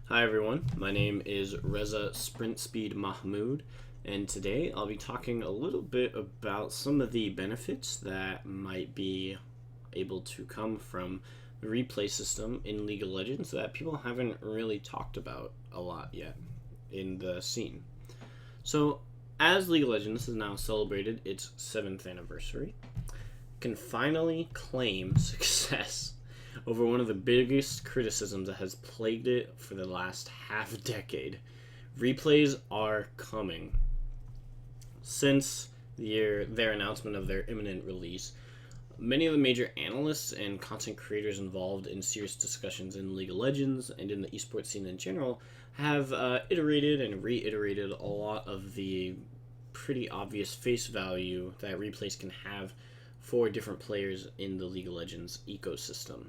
Hi everyone, my name is Reza Sprint Speed Mahmood, and today I'll be talking a little bit about some of the benefits that might be able to come from the replay system in League of Legends that people haven't really talked about a lot yet in the scene. So, as League of Legends has now celebrated its 7th anniversary, can finally claim success over one of the biggest criticisms that has plagued it for the last half decade. Replays are coming. Since their announcement of their imminent release, many of the major analysts and content creators involved in serious discussions in League of Legends and in the esports scene in general have iterated and reiterated a lot of the pretty obvious face value that replays can have for different players in the League of Legends ecosystem.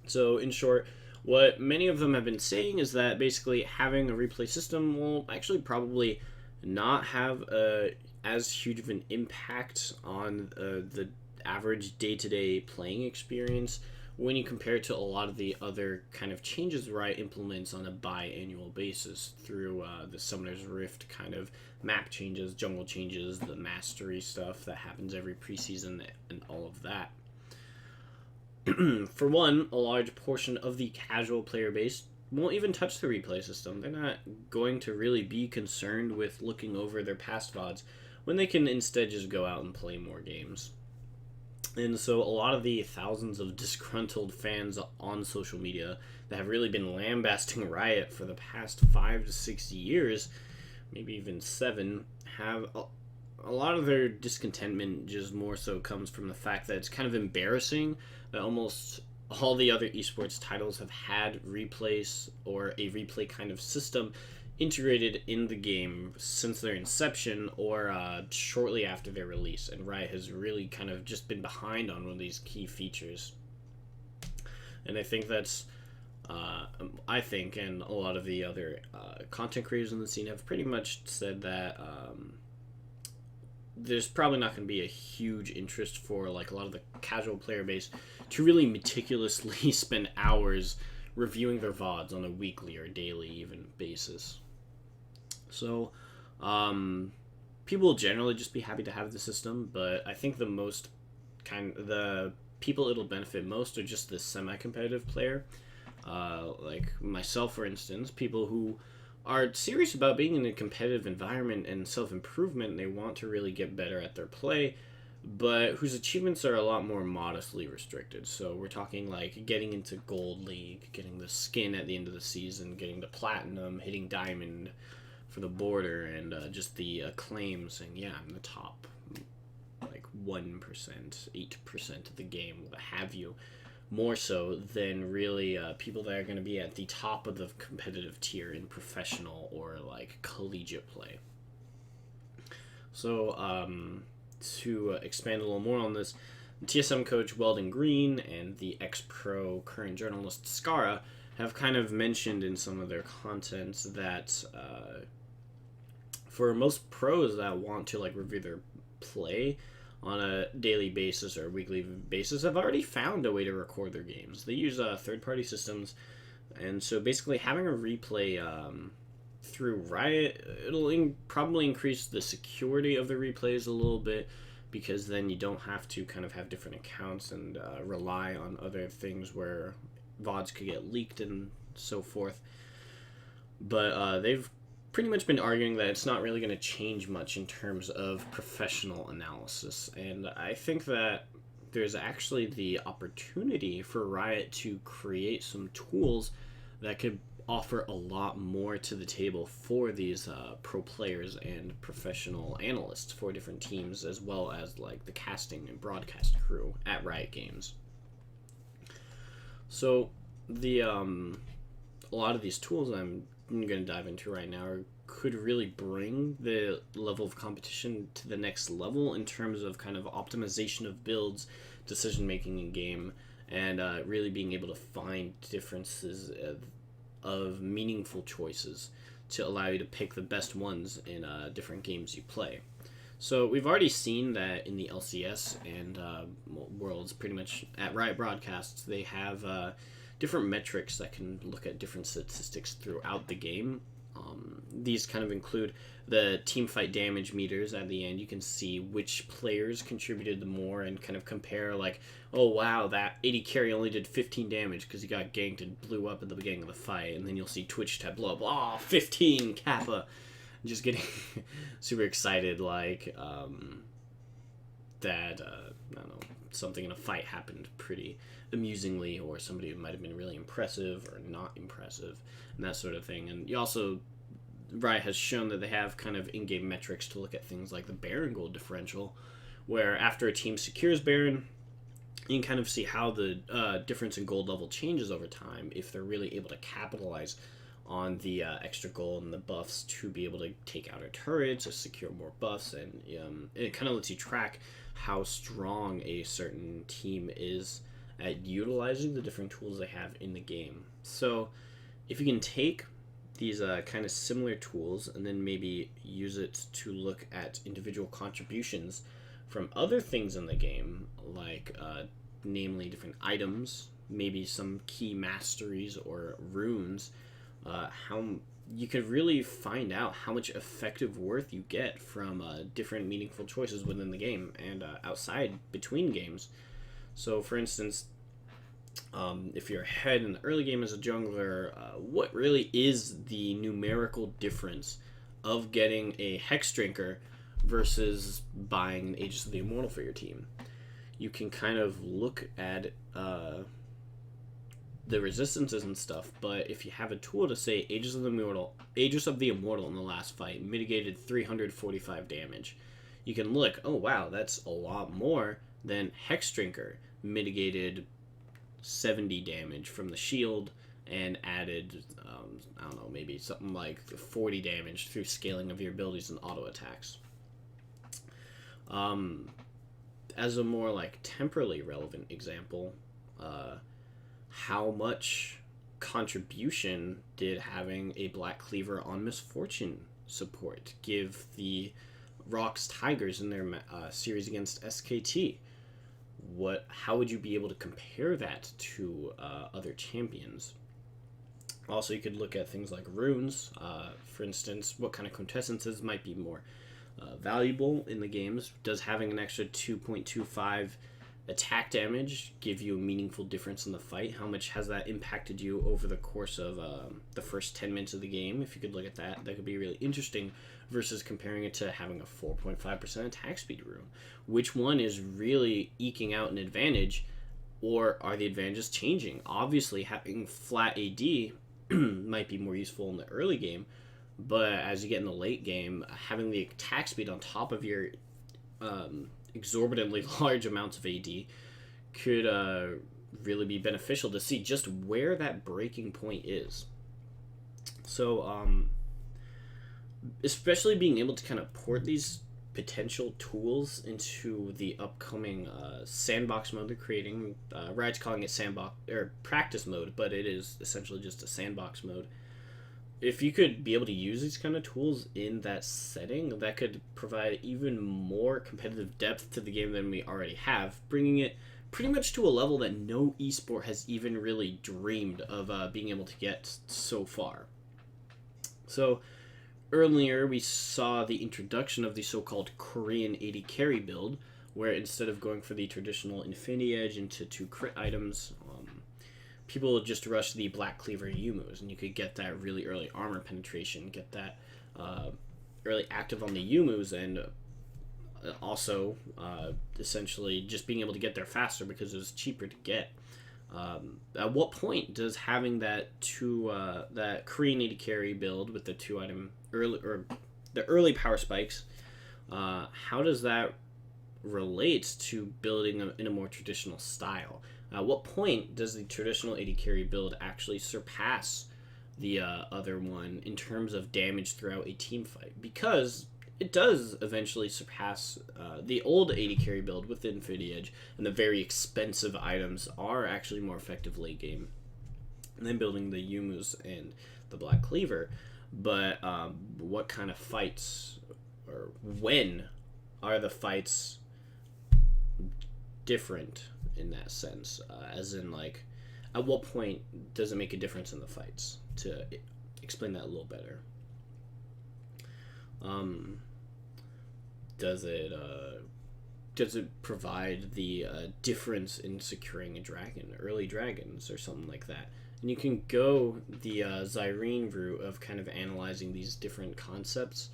So, in short, what many of them have been saying is that basically having a replay system will actually probably not have as huge of an impact on the average day-to-day playing experience when you compare it to a lot of the other kind of changes Riot implements on a biannual basis through the Summoner's Rift kind of map changes, jungle changes, the mastery stuff that happens every preseason, and all of that. For one, a large portion of the casual player base won't even touch the replay system. They're not going to really be concerned with looking over their past VODs when they can instead just go out and play more games. And so a lot of the thousands of disgruntled fans on social media that have really been lambasting Riot for the past 5 to 6 years, maybe even 7, have a lot of their discontentment just more so comes from the fact that it's kind of embarrassing that almost all the other esports titles have had replays or a replay kind of system integrated in the game since their inception or shortly after their release, and Riot has really kind of just been behind on one of these key features. And I think that's I think, and a lot of the other content creators in the scene have pretty much said that there's probably not going to be a huge interest for like a lot of the casual player base to really meticulously spend hours reviewing their VODs on a weekly or daily even basis. So, people will generally just be happy to have the system, but I think the people it'll benefit most are just the semi-competitive player, like myself, for instance, people who are serious about being in a competitive environment and self-improvement, and they want to really get better at their play, but whose achievements are a lot more modestly restricted. So we're talking like getting into Gold League, getting the skin at the end of the season, getting to Platinum, hitting Diamond for the border, and just the acclaim saying, yeah, I'm the top like 1%, 8% of the game, what have you, more so than really people that are going to be at the top of the competitive tier in professional or like collegiate play. So to expand a little more on this, TSM coach Weldon Green and the ex-pro current journalist Scara have kind of mentioned in some of their content that for most pros that want to like review their play on a daily basis or weekly basis have already found a way to record their games. They use third-party systems, and so basically having a replay through Riot, it'll probably increase the security of the replays a little bit, because then you don't have to kind of have different accounts and rely on other things where VODs could get leaked and so forth. But they've pretty much been arguing that it's not really going to change much in terms of professional analysis. And I think that there's actually the opportunity for Riot to create some tools that could offer a lot more to the table for these pro players and professional analysts for different teams, as well as like the casting and broadcast crew at Riot Games. So the a lot of these tools I'm going to dive into right now could really bring the level of competition to the next level in terms of kind of optimization of builds, decision making in game, and really being able to find differences of meaningful choices to allow you to pick the best ones in different games you play. So we've already seen that in the LCS and Worlds, pretty much at Riot Broadcasts, they have different metrics that can look at different statistics throughout the game. These kind of include the team fight damage meters. At the end, you can see which players contributed more and kind of compare, like, oh wow, that AD carry only did 15 damage because he got ganked and blew up at the beginning of the fight. And then you'll see Twitch tab blow up, oh, 15 Kappa. Just getting super excited, like, that, I don't know, something in a fight happened pretty amusingly, or somebody might have been really impressive or not impressive, and that sort of thing. And you also, Riot has shown that they have kind of in-game metrics to look at things like the Baron gold differential, where after a team secures Baron, you can kind of see how the difference in gold level changes over time, if they're really able to capitalize on the extra gold and the buffs to be able to take out our turrets or secure more buffs. And it kind of lets you track how strong a certain team is at utilizing the different tools they have in the game. So if you can take these kind of similar tools and then maybe use it to look at individual contributions from other things in the game, like namely different items, maybe some key masteries or runes, how you could really find out how much effective worth you get from different meaningful choices within the game and outside between games. So, for instance, if you're ahead in the early game as a jungler, what really is the numerical difference of getting a Hex Drinker versus buying an Aegis of the Immortal for your team? You can kind of look at the resistances and stuff, but if you have a tool to say Aegis of the Immortal in the last fight mitigated 345 damage, you can look, oh wow, that's a lot more than Hex Drinker mitigated 70 damage from the shield and added, I don't know, maybe something like 40 damage through scaling of your abilities and auto attacks. As a more like temporally relevant example, how much contribution did having a Black Cleaver on Misfortune support give the Rocks Tigers in their series against SKT? How would you be able to compare that to other champions? Also, you could look at things like runes. For instance, what kind of quintessences might be more valuable in the games? Does having an extra 2.25 attack damage give you a meaningful difference in the fight? How much has that impacted you over the course of the first 10 minutes of the game? If you could look at that, that could be really interesting, versus comparing it to having a 4.5% attack speed rune. Which one is really eking out an advantage, or are the advantages changing? Obviously, having flat AD might be more useful in the early game, but as you get in the late game, having the attack speed on top of your exorbitantly large amounts of AD could really be beneficial to see just where that breaking point is. So, especially being able to kind of port these potential tools into the upcoming sandbox mode they're creating. Riot's calling it sandbox or practice mode, but it is essentially just a sandbox mode. If you could be able to use these kind of tools in that setting, that could provide even more competitive depth to the game than we already have, bringing it pretty much to a level that no esport has even really dreamed of being able to get so far. So, earlier we saw the introduction of the so-called Korean AD carry build, where instead of going for the traditional Infinity Edge into 2 crit items, people would just rush the Black Cleaver Yumus, and you could get that really early armor penetration, get that early active on the Yumus, and also essentially just being able to get there faster because it was cheaper to get. At what point does having that that Korean AD carry build with the 2 item the early power spikes, how does that relate to building in a more traditional style? At what point does the traditional AD carry build actually surpass the other one in terms of damage throughout a team fight? Because it does eventually surpass the old AD carry build with the Infinity Edge, and the very expensive items are actually more effective late game than building the Yumus and the Black Cleaver. But what kind of fights, or when are the fights different in that sense? As in, like, at what point does it make a difference in the fights? To explain that a little better. Um, does it provide the difference in securing a dragon, early dragons, or something like that? And you can go the Zyrene route of kind of analyzing these different concepts,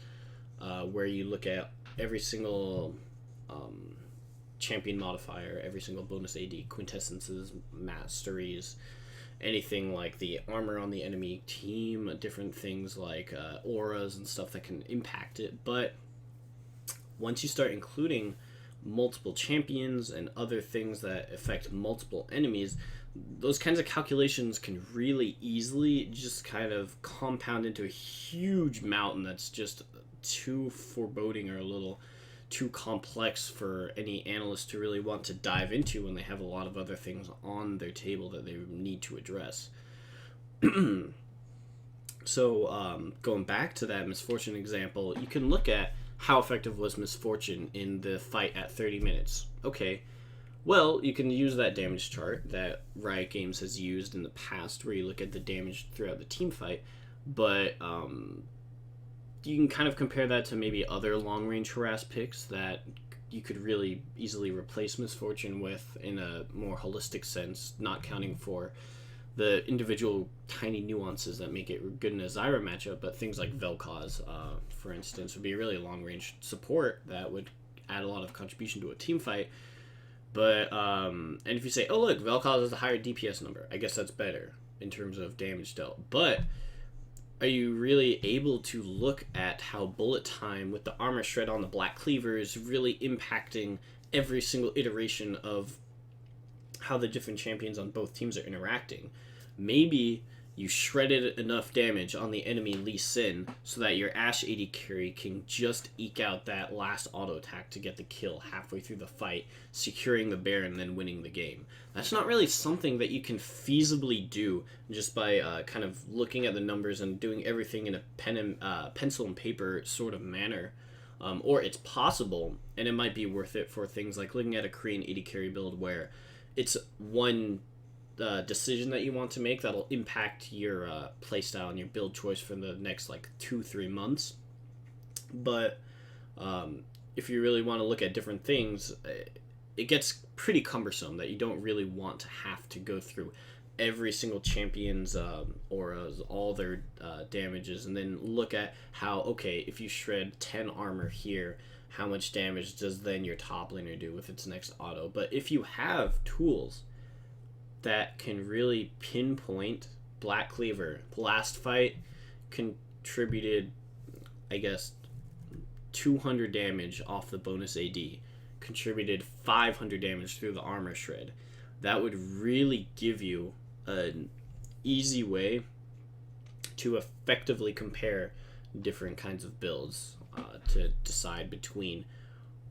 where you look at every single champion modifier, every single bonus AD, quintessences, masteries, anything like the armor on the enemy team, different things like auras and stuff that can impact it. But once you start including multiple champions and other things that affect multiple enemies, those kinds of calculations can really easily just kind of compound into a huge mountain that's just too foreboding or a little too complex for any analyst to really want to dive into when they have a lot of other things on their table that they need to address. So going back to that Misfortune example, you can look at how effective was Misfortune in the fight at 30 minutes. Okay, well, you can use that damage chart that Riot Games has used in the past, where you look at the damage throughout the team fight, but you can kind of compare that to maybe other long-range harass picks that you could really easily replace Misfortune with in a more holistic sense, not counting for the individual tiny nuances that make it good in a Zyra matchup, but things like Vel'Koz, for instance, would be a really long-range support that would add a lot of contribution to a team fight. But, and if you say, oh look, Vel'Koz has a higher DPS number, I guess that's better in terms of damage dealt. But are you really able to look at how bullet time with the armor shred on the Black Cleaver is really impacting every single iteration of how the different champions on both teams are interacting? Maybe you shredded enough damage on the enemy Lee Sin so that your Ashe AD carry can just eke out that last auto attack to get the kill halfway through the fight, securing the Baron and then winning the game. That's not really something that you can feasibly do just by kind of looking at the numbers and doing everything in a pencil and paper sort of manner. Or it's possible, and it might be worth it for things like looking at a Korean AD carry build where it's one decision that you want to make that'll impact your playstyle and your build choice for the next like 2-3 months. But if you really want to look at different things, it gets pretty cumbersome that you don't really want to have to go through every single champion's auras, all their damages, and then look at how, okay, if you shred 10 armor here, how much damage does then your top laner do with its next auto? But if you have tools that can really pinpoint Black Cleaver, last fight contributed, I guess, 200 damage off the bonus AD, contributed 500 damage through the armor shred. That would really give you an easy way to effectively compare different kinds of builds to decide between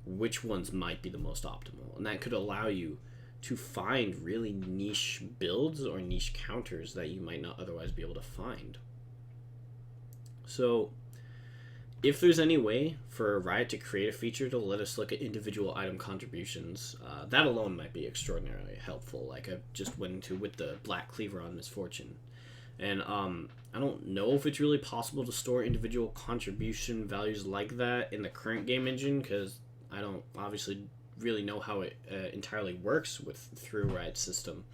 which ones might be the most optimal. And that could allow you to find really niche builds or niche counters that you might not otherwise be able to find. So if there's any way for Riot to create a feature to let us look at individual item contributions, that alone might be extraordinarily helpful, like I just went into with the Black Cleaver on Misfortune. And I don't know if it's really possible to store individual contribution values like that in the current game engine, because I don't obviously really know how it entirely works through Riot's system.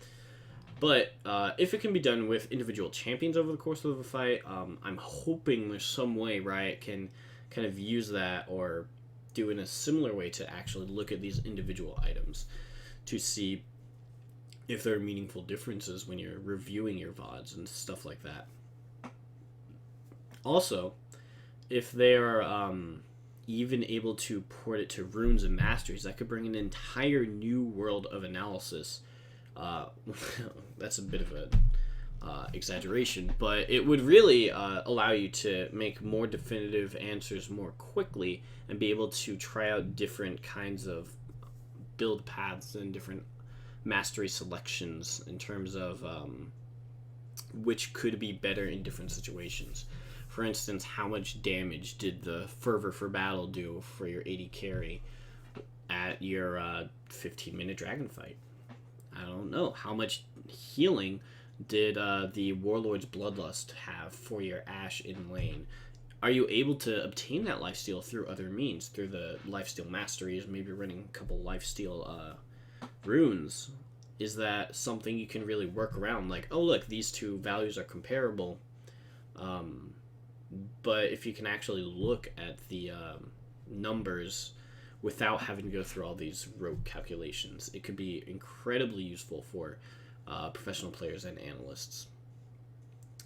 But if it can be done with individual champions over the course of a fight, I'm hoping there's some way Riot can kind of use that or do in a similar way to actually look at these individual items to see if there are meaningful differences when you're reviewing your VODs and stuff like that. Also, if they are even able to port it to runes and masteries, that could bring an entire new world of analysis. That's a bit of a exaggeration, but it would really allow you to make more definitive answers more quickly and be able to try out different kinds of build paths and different mastery selections in terms of which could be better in different situations. For instance, how much damage did the Fervor for Battle do for your AD carry at your 15-minute dragon fight? I don't know. How much healing did the Warlord's Bloodlust have for your Ashe in lane? Are you able to obtain that lifesteal through other means, through the lifesteal masteries, maybe running a couple lifesteal runes? Is that something you can really work around? Like, oh look, these two values are comparable. But if you can actually look at the numbers without having to go through all these rote calculations, it could be incredibly useful for professional players and analysts.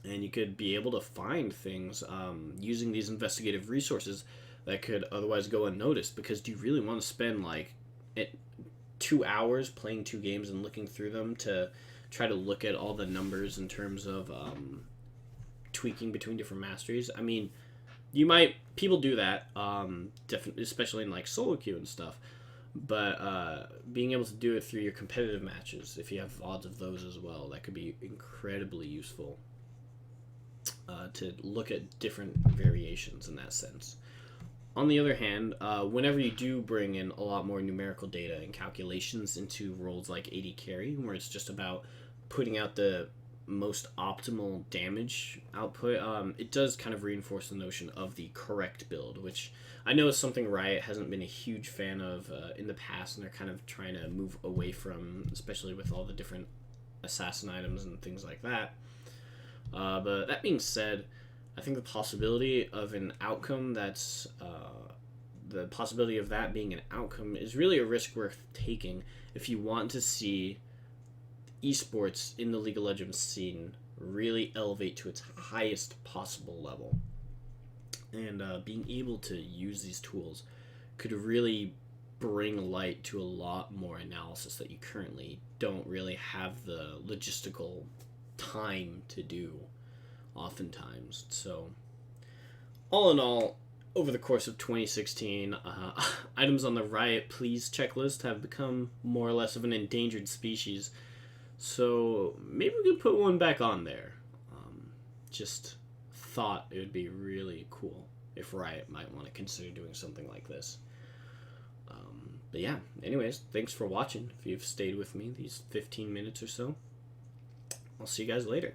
And you could be able to find things using these investigative resources that could otherwise go unnoticed. Because do you really want to spend like 2 hours playing 2 games and looking through them to try to look at all the numbers in terms of tweaking between different masteries? I mean, people do that, definitely, especially in like solo queue and stuff. But being able to do it through your competitive matches, if you have odds of those as well, that could be incredibly useful. To look at different variations in that sense. On the other hand, whenever you do bring in a lot more numerical data and calculations into roles like AD Carry, where it's just about putting out the most optimal damage output, it does kind of reinforce the notion of the correct build, which I know is something Riot hasn't been a huge fan of in the past, and they're kind of trying to move away from, especially with all the different assassin items and things like that. But that being said, I think the possibility of an outcome that's the possibility of that being an outcome is really a risk worth taking if you want to see esports in the League of Legends scene really elevate to its highest possible level. And being able to use these tools could really bring light to a lot more analysis that you currently don't really have the logistical time to do oftentimes. So all in all, over the course of 2016, items on the Riot Please checklist have become more or less of an endangered species. So maybe we could put one back on there. Just thought it would be really cool if Riot might want to consider doing something like this. But yeah, anyways, thanks for watching. If you've stayed with me these 15 minutes or so, I'll see you guys later.